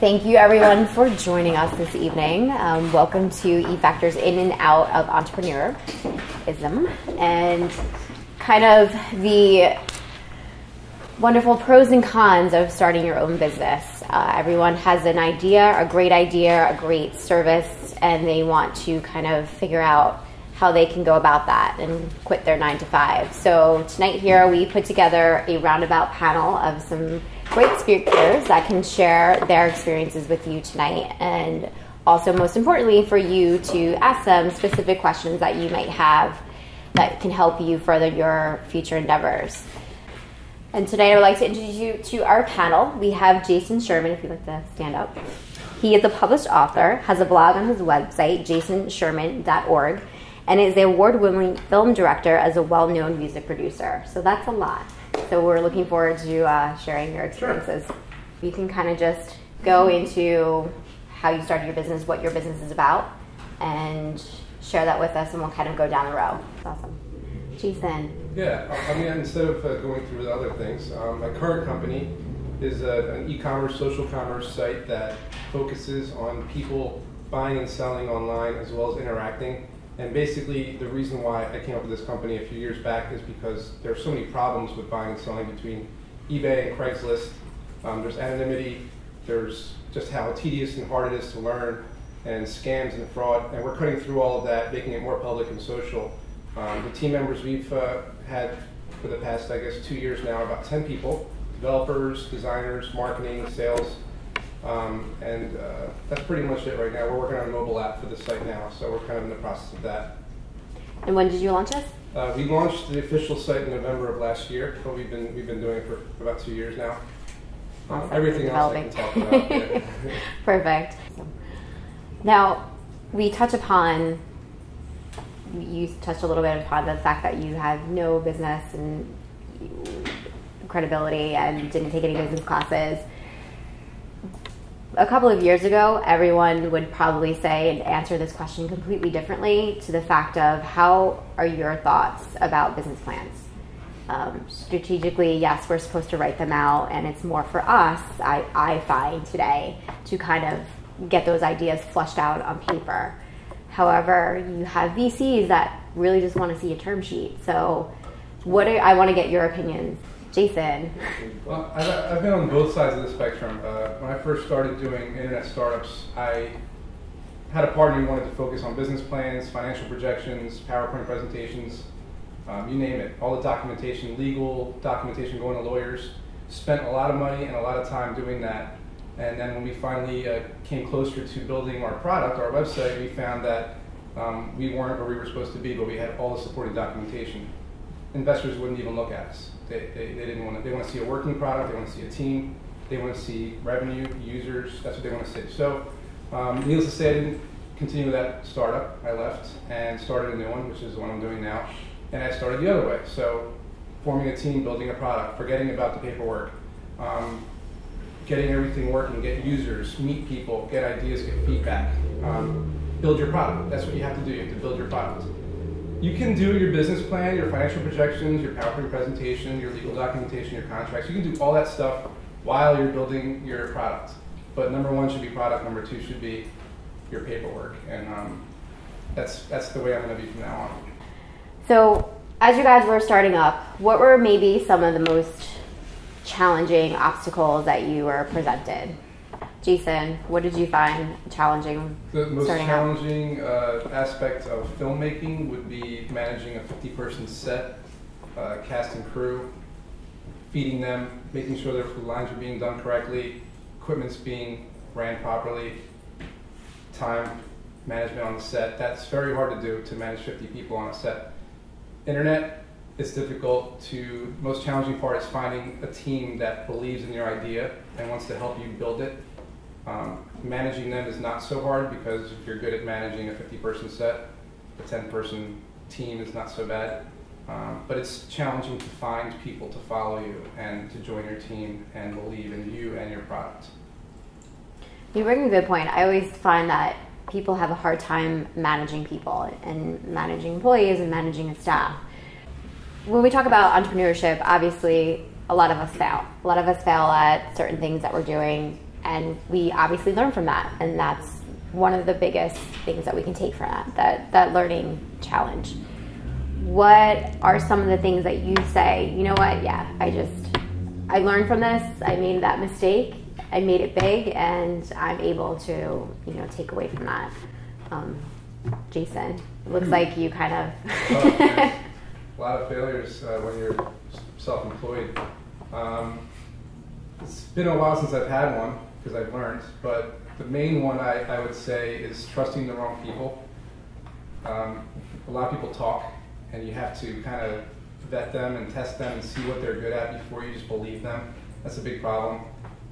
Thank you everyone for joining us this evening. Welcome to E-Factor's In and Out of Entrepreneurism and kind of the wonderful pros and cons of starting your own business. Everyone has an idea, a great service, and they want to kind of figure out how they can go about that and quit their 9-to-5. So tonight here we put together a roundabout panel of some great speakers that can share their experiences with you tonight, and also most importantly for you to ask them specific questions that you might have that can help you further your future endeavors. And today I would like to introduce you to our panel. We have Jason Sherman, if you'd like to stand up. He is a published author, has a blog on his website, jasonsherman.org, and is an award-winning film director as a well-known music producer. So that's a lot. So we're looking forward to sharing your experiences. Sure. You can kind of just go into how you started your business, what your business is about, and share that with us, and we'll kind of go down the row. That's awesome. Jason. Yeah, I mean, instead of going through the other things, my current company is an e-commerce, social commerce site that focuses on people buying and selling online as well as interacting. And basically, the reason why I came up with this company a few years back is because there are so many problems with buying and selling between eBay and Craigslist. There's anonymity, there's just how tedious and hard it is to learn, and scams and fraud. And we're cutting through all of that, making it more public and social. The team members we've had for the past, I guess, 2 years now are about 10 people, developers, designers, marketing, sales. And that's pretty much it right now. We're working on a mobile app for the site now, so we're kind of in the process of that. And when did you launch this? We launched the official site in November of last year, but we've been doing it for about 2 years now. Awesome. Everything else I can talk about. Yeah. Perfect. Now, you touched a little bit upon the fact that you have no business and credibility and didn't take any business classes. A couple of years ago, everyone would probably say and answer this question completely differently to the fact of how are your thoughts about business plans? Strategically, yes, we're supposed to write them out, and it's more for us, I find today, to kind of get those ideas flushed out on paper. However, you have VCs that really just want to see a term sheet. So I want to get your opinions. Jason. Well, I've been on both sides of the spectrum. When I first started doing internet startups, I had a partner who wanted to focus on business plans, financial projections, PowerPoint presentations, you name it. All the documentation, legal documentation, going to lawyers. Spent a lot of money and a lot of time doing that. And then when we finally came closer to building our product, our website, we found that we weren't where we were supposed to be, but we had all the supporting documentation. Investors wouldn't even look at us. They didn't want to. They want to see a working product. They want to see a team. They want to see revenue, users. That's what they want to see. So, needless to say, I didn't continue with that startup. I left and started a new one, which is the one I'm doing now. And I started the other way. So, forming a team, building a product, forgetting about the paperwork, getting everything working, get users, meet people, get ideas, get feedback, build your product. That's what you have to do. You have to build your product. You can do your business plan, your financial projections, your PowerPoint presentation, your legal documentation, your contracts. You can do all that stuff while you're building your product. But number one should be product. Number two should be your paperwork. And that's the way I'm going to be from now on. So as you guys were starting up, what were maybe some of the most challenging obstacles that you were presented? Jason, what did you find challenging? The most challenging aspect of filmmaking would be managing a 50-person set, cast and crew, feeding them, making sure the lines are being done correctly, equipment's being ran properly, time management on the set. That's very hard to do, to manage 50 people on a set. Internet, it's difficult to, most challenging part is finding a team that believes in your idea and wants to help you build it. Managing them is not so hard because if you're good at managing a 50-person set, a 10-person team is not so bad. But it's challenging to find people to follow you and to join your team and believe in you and your product. You bring a good point. I always find that people have a hard time managing people and managing employees and managing a staff. When we talk about entrepreneurship, obviously a lot of us fail. A lot of us fail at certain things that we're doing. And we obviously learn from that, and that's one of the biggest things that we can take from that learning challenge. What are some of the things that you say, you know what, yeah, I learned from this, I made that mistake, I made it big, and I'm able to, take away from that. Jason, it looks like you kind of... A lot of failures when you're self-employed. It's been a while since I've had one, because I've learned, but the main one I would say is trusting the wrong people. A lot of people talk, and you have to kind of vet them and test them and see what they're good at before you just believe them. That's a big problem.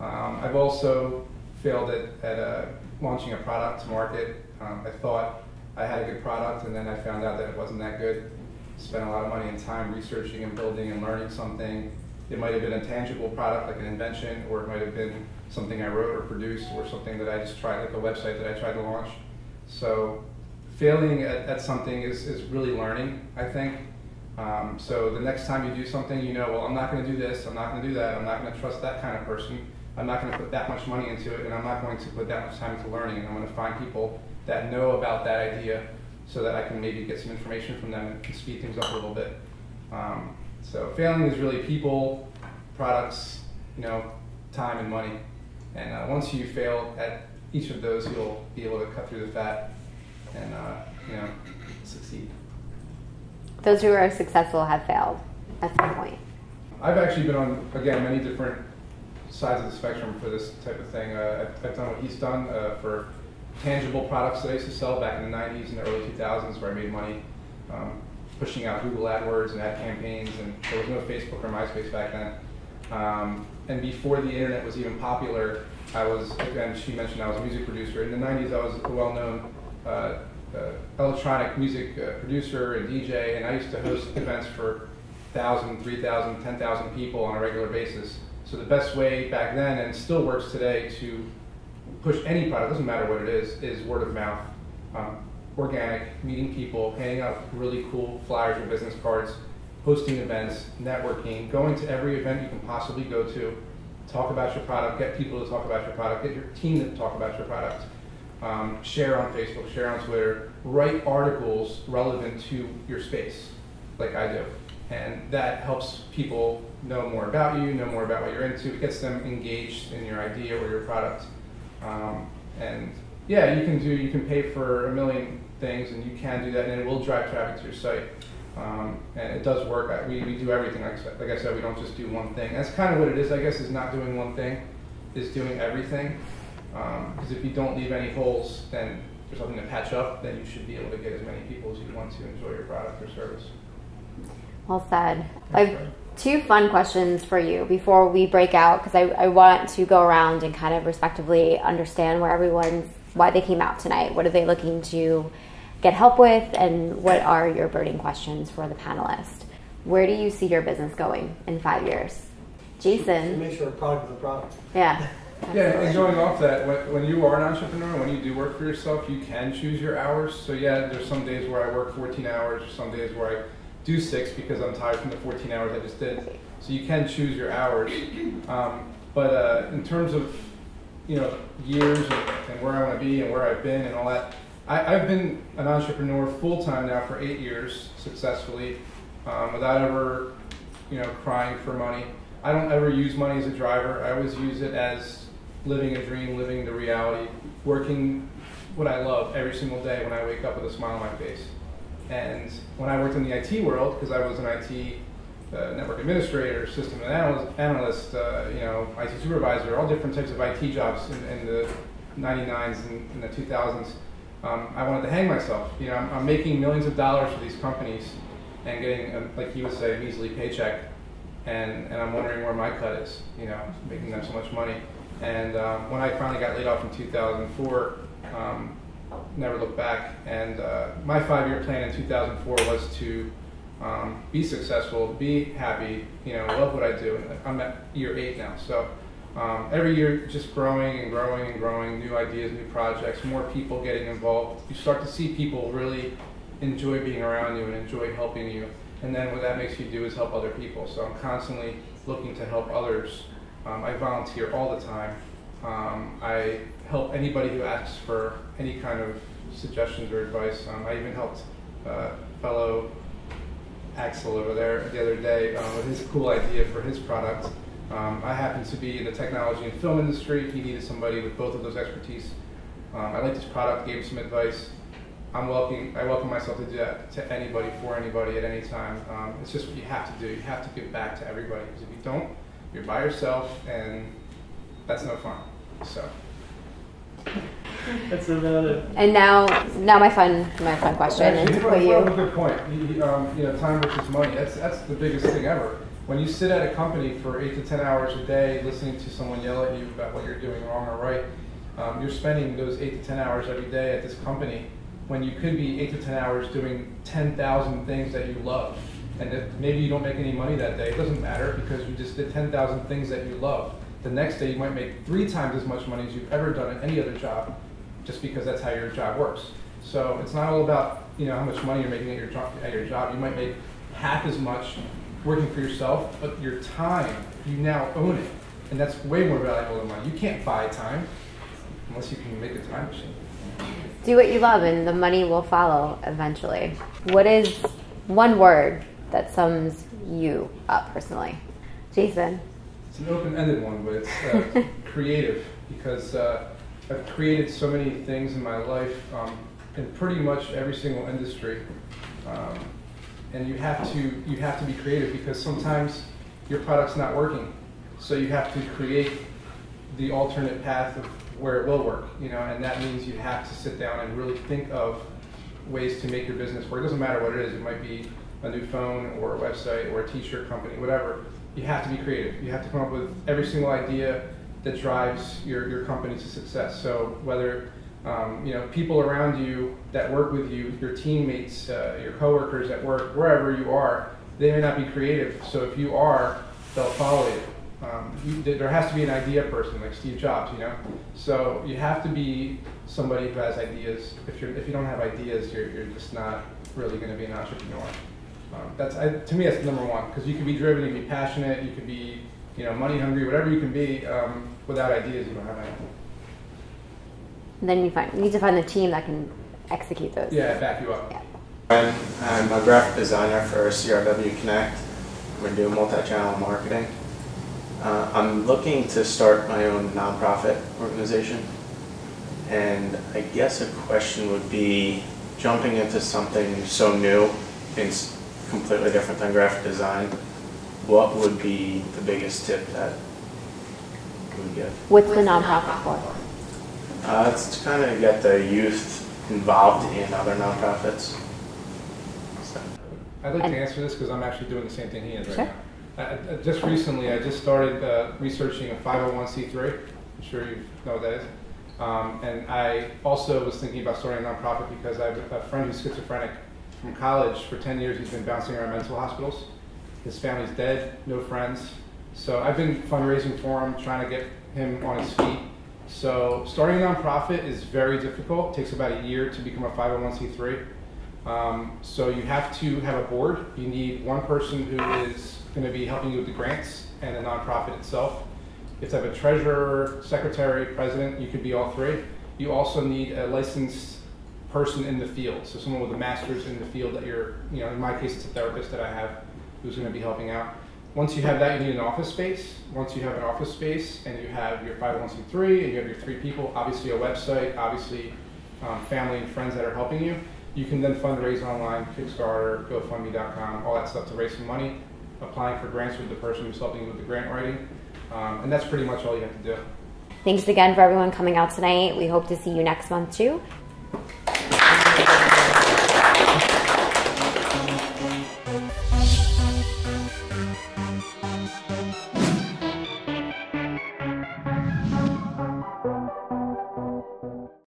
I've also failed at launching a product to market. I thought I had a good product, and then I found out that it wasn't that good. Spent a lot of money and time researching and building and learning something. It might have been a tangible product, like an invention, or it might have been something I wrote or produced, or something that I just tried, like a website that I tried to launch. So failing at something is really learning, I think. So the next time you do something, well, I'm not going to do this, I'm not going to do that, I'm not going to trust that kind of person, I'm not going to put that much money into it, and I'm not going to put that much time into learning, and I'm going to find people that know about that idea so that I can maybe get some information from them and speed things up a little bit. So failing is really people, products, time and money. And once you fail at each of those, you'll be able to cut through the fat and succeed. Those who are successful have failed at some point. I've actually been on, again, many different sides of the spectrum for this type of thing. I've done what he's done for tangible products that I used to sell back in the 90s and the early 2000s, where I made money pushing out Google AdWords and ad campaigns, and there was no Facebook or MySpace back then. And before the internet was even popular, I was, again, she mentioned I was a music producer. In the 90s, I was a well-known electronic music producer and DJ, and I used to host events for 1,000, 3,000, 10,000 people on a regular basis. So the best way back then, and still works today, to push any product, doesn't matter what it is word of mouth. Organic, meeting people, handing out really cool flyers or business cards, hosting events, networking, going to every event you can possibly go to, talk about your product, get people to talk about your product, get your team to talk about your product, share on Facebook, share on Twitter, write articles relevant to your space, like I do. And that helps people know more about you, know more about what you're into. It gets them engaged in your idea or your product. And yeah, you can pay for a million things, and you can do that, and it will drive traffic to your site. And it does work. We do everything. Like I said, we don't just do one thing. That's kind of what it is, I guess, is not doing one thing, is doing everything. Because if you don't leave any holes, then there's something to patch up, then you should be able to get as many people as you want to enjoy your product or service. Well said. I have two fun questions for you before we break out, because I want to go around and kind of respectively understand why they came out tonight. What are they looking to get help with, and what are your burning questions for the panelists? Where do you see your business going in 5 years? Jason? Make sure a product is a product. Yeah. Yeah, and going off that, when you are an entrepreneur, when you do work for yourself, you can choose your hours. So yeah, there's some days where I work 14 hours, some days where I do 6 because I'm tired from the 14 hours I just did. So you can choose your hours. But in terms of years and where I want to be and where I've been and all that, I've been an entrepreneur full-time now for 8 years successfully, without ever crying for money. I don't ever use money as a driver. I always use it as living a dream, living the reality, working what I love every single day when I wake up with a smile on my face. And when I worked in the IT world, because I was an IT network administrator, system analyst, IT supervisor, all different types of IT jobs in the 99s and in the 2000s, I wanted to hang myself. I'm making millions of dollars for these companies and getting, like he would say, a measly paycheck. And I'm wondering where my cut is, making them so much money. And when I finally got laid off in 2004, never looked back. And my 5-year plan in 2004 was to be successful, be happy, love what I do. And I'm at year 8 now. So every year just growing and growing and growing, new ideas, new projects, more people getting involved. You start to see people really enjoy being around you and enjoy helping you. And then what that makes you do is help other people. So I'm constantly looking to help others. I volunteer all the time. I help anybody who asks for any kind of suggestions or advice. I even helped fellow Axel over there the other day with his cool idea for his product. I happen to be in the technology and film industry. He needed somebody with both of those expertise. I liked his product, gave him some advice. I welcome myself to do that to anybody, for anybody, at any time. It's just what you have to do. You have to give back to everybody, because if you don't, you're by yourself, and that's no fun. So. That's about it. And now my fun question. Actually, And to put you. a good point. Time versus money. That's the biggest thing ever. When you sit at a company for 8 to 10 hours a day, listening to someone yell at you about what you're doing wrong or right, you're spending those 8 to 10 hours every day at this company, when you could be 8 to 10 hours doing 10,000 things that you love. And if maybe you don't make any money that day, it doesn't matter, because you just did 10,000 things that you love. The next day you might make 3 times as much money as you've ever done at any other job, just because that's how your job works. So it's not all about how much money you're making at your job. You might make half as much working for yourself, but your time, you now own it. And that's way more valuable than money. You can't buy time unless you can make a time machine. Do what you love and the money will follow eventually. What is one word that sums you up personally? Jason? It's an open-ended one, but it's creative, because I've created so many things in my life in pretty much every single industry. And you have to be creative, because sometimes your product's not working. So you have to create the alternate path of where it will work, and that means you have to sit down and really think of ways to make your business work. It doesn't matter what it is. It might be a new phone or a website or a t-shirt company, whatever. You have to be creative. You have to come up with every single idea that drives your company to success. So whether people around you that work with you, your teammates, your coworkers at work, wherever you are, they may not be creative. So if you are, they'll follow you. There has to be an idea person, like Steve Jobs, So you have to be somebody who has ideas. If you don't have ideas, you're just not really going to be an entrepreneur. To me, that's number one, because you can be driven, you can be passionate, you can be money hungry, whatever you can be. Without ideas, you don't have anything. Then you need to find the team that can execute those. Yeah, back you up. Yeah. I'm a graphic designer for CRW Connect. We're doing multi-channel marketing. I'm looking to start my own nonprofit organization, and I guess a question would be, jumping into something so new and completely different than graphic design, what would be the biggest tip that you would give? What's the nonprofit for? It's to kind of get the youth involved in other nonprofits. So. I'd like to answer this because I'm actually doing the same thing he is right Sure. now. Just recently, I just started researching a 501c3. I'm sure you know what that is. And I also was thinking about starting a nonprofit because I have a friend who's schizophrenic from college. For 10 years, he's been bouncing around mental hospitals. His family's dead, no friends. So I've been fundraising for him, trying to get him on his feet. So starting a nonprofit is very difficult. It takes about a year to become a 501c3. So you have to have a board. You need one person who is going to be helping you with the grants and the nonprofit itself. You have to have a treasurer, secretary, president. You could be all three. You also need a licensed person in the field. So someone with a master's in the field that you're, in my case, it's a therapist that I have who's going to be helping out. Once you have that, you need an office space. Once you have an office space and you have your 501c3 and you have your 3 people, obviously a website, obviously family and friends that are helping you, you can then fundraise online, Kickstarter, GoFundMe.com, all that stuff to raise some money, applying for grants with the person who's helping you with the grant writing. And that's pretty much all you have to do. Thanks again for everyone coming out tonight. We hope to see you next month too.